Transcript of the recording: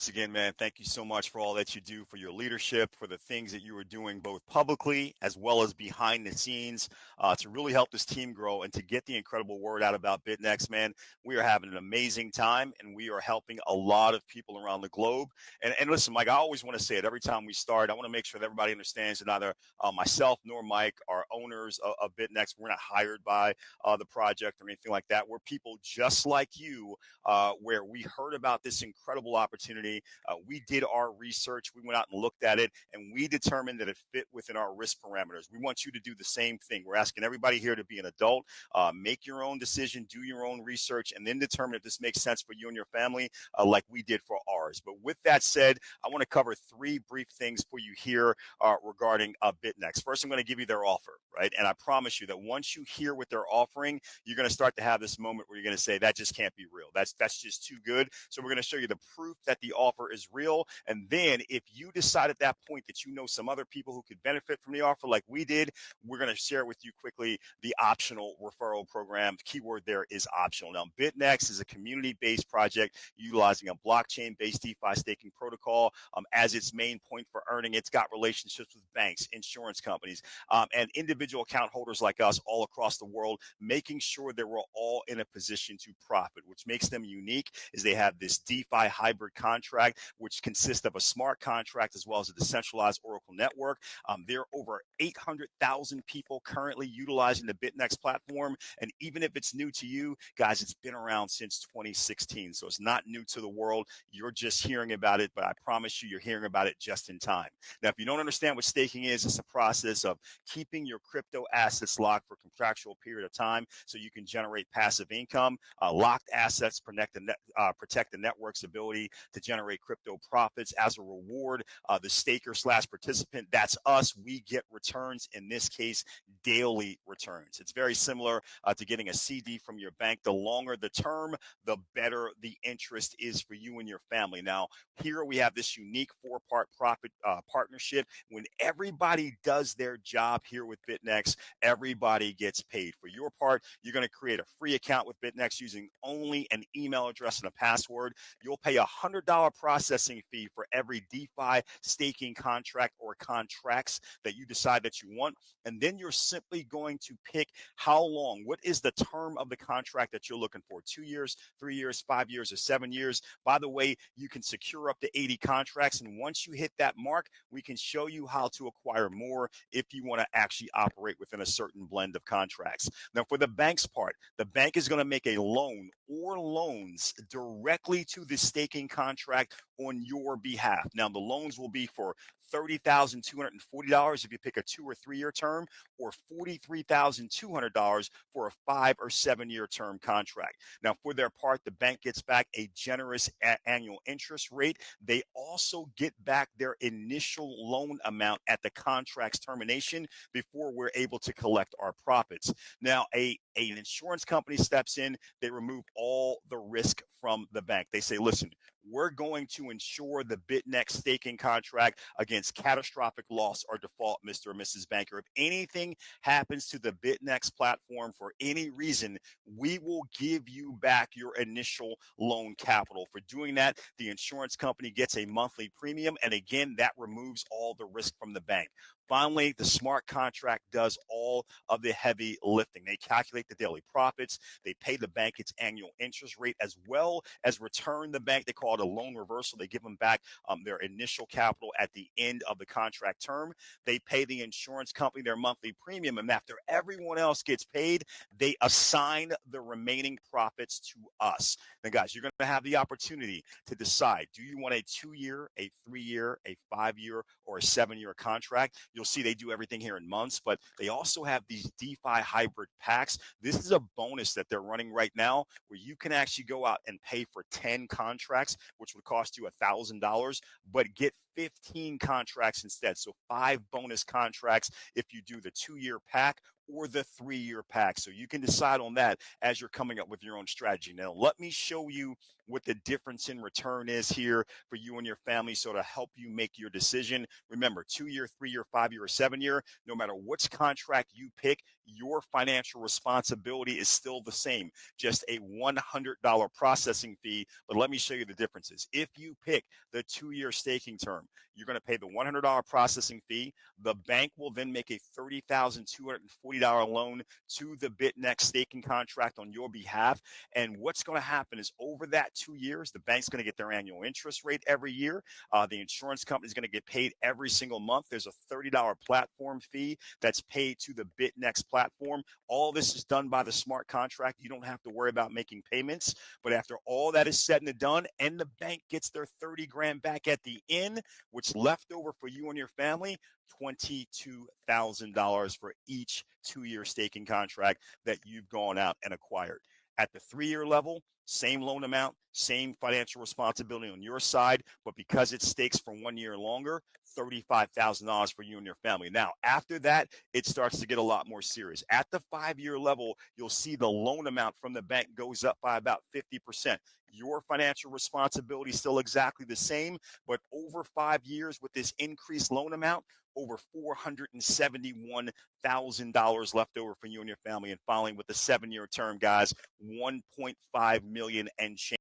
Once again, man, thank you so much for all that you do, for your leadership, for the things that you are doing both publicly as well as behind the scenes to really help this team grow and to get the incredible word out about Bitnex, man. We are having an amazing time and we are helping a lot of people around the globe. And listen, Mike, I always want to say it every time we start. I want to make sure that everybody understands that neither myself nor Mike are owners of Bitnex. We're not hired by the project or anything like that. We're people just like you where we heard about this incredible opportunity. We did our research. We went out and looked at it, and we determined that it fit within our risk parameters. We want you to do the same thing. We're asking everybody here to be an adult, make your own decision, do your own research, and then determine if this makes sense for you and your family, like we did for ours. But with that said, I want to cover three brief things for you here regarding Bitnex. First, I'm going to give you their offer, right? And I promise you that once you hear what they're offering, you're going to start to have this moment where you're going to say, that just can't be real. That's just too good. So we're going to show you the proof that the offer is real. And then if you decide at that point that you know some other people who could benefit from the offer like we did, we're going to share with you quickly the optional referral program. The keyword there is optional. Now, Bitnex is a community-based project utilizing a blockchain-based DeFi staking protocol as its main point for earning. It's got relationships with banks, insurance companies, and individual account holders like us all across the world, making sure that we're all in a position to profit. Which makes them unique is they have this DeFi hybrid contract, which consists of a smart contract as well as a decentralized Oracle network. There are over 800,000 people currently utilizing the Bitnex platform. And even if it's new to you, guys, it's been around since 2016. So it's not new to the world. You're just hearing about it, but I promise you, you're hearing about it just in time. Now, if you don't understand what staking is, it's a process of keeping your crypto assets locked for a contractual period of time so you can generate passive income. Locked assets protect the network's ability to generate crypto profits. As a reward, the staker / participant, that's us, we get returns, in this case, daily returns. It's very similar to getting a CD from your bank. The longer the term, the better the interest is for you and your family. Now, here we have this unique four-part profit partnership. When everybody does their job here with Bitnex, everybody gets paid. For your part, you're going to create a free account with Bitnex using only an email address and a password. You'll pay a $100 processing fee for every DeFi staking contract or contracts that you decide that you want. And then you're simply going to pick how long, what is the term of the contract that you're looking for? 2 years, 3 years, 5 years, or 7 years. By the way, you can secure up to 80 contracts. And once you hit that mark, we can show you how to acquire more if you want to actually operate within a certain blend of contracts. Now, for the bank's part, the bank is going to make a loan or loans directly to the staking contract on your behalf. Now, the loans will be for $30,240 if you pick a 2 or 3 year term, or $43,200 for a 5 or 7 year term contract. Now, for their part, the bank gets back a generous annual interest rate. They also get back their initial loan amount at the contract's termination before we're able to collect our profits. Now, an insurance company steps in, they remove all the risk from the bank. They say, listen, we're going to insure the Bitnex staking contract against catastrophic loss or default, Mr. or Mrs. Banker. If anything happens to the Bitnex platform for any reason, we will give you back your initial loan capital. For doing that, the insurance company gets a monthly premium, and again, that removes all the risk from the bank. Finally, the smart contract does all of the heavy lifting. They calculate the daily profits. They pay the bank its annual interest rate, as well as return the bank. They call it a loan reversal. They give them back their initial capital at the end of the contract term. They pay the insurance company their monthly premium. And after everyone else gets paid, they assign the remaining profits to us. Now, guys, you're going to have the opportunity to decide, do you want a 2 year, a 3 year, a 5 year, or a 7 year contract? You'll see they do everything here in months, but they also have these DeFi hybrid packs. This is a bonus that they're running right now where you can actually go out and pay for 10 contracts, which would cost you $1,000, but get 15 contracts instead. So 5 bonus contracts if you do the 2 year pack or the 3 year pack. So you can decide on that as you're coming up with your own strategy. Now, let me show you what the difference in return is here for you and your family, so to help you make your decision. Remember, 2-year, 3-year, 5-year, or 7-year, no matter which contract you pick, your financial responsibility is still the same, just a $100 processing fee. But let me show you the differences. If you pick the 2-year staking term, you're going to pay the $100 processing fee. The bank will then make a $30,240 loan to the Bytnex staking contract on your behalf. And what's going to happen is, over that 2 years, the bank's going to get their annual interest rate every year. The insurance company is going to get paid every single month. There's a $30 platform fee that's paid to the Bytnex platform. All this is done by the smart contract. You don't have to worry about making payments. But after all that is said and done, and the bank gets their 30 grand back at the end, what's left over for you and your family, $22,000 for each 2-year staking contract that you've gone out and acquired. At the 3-year level, same loan amount, same financial responsibility on your side, but because it stakes for 1 year longer, $35,000 for you and your family. Now, after that, it starts to get a lot more serious. At the 5-year level, you'll see the loan amount from the bank goes up by about 50%. Your financial responsibility is still exactly the same, but over 5 years with this increased loan amount, over $471,000 left over for you and your family. And finally, with the 7-year term, guys, 1.5 million and change.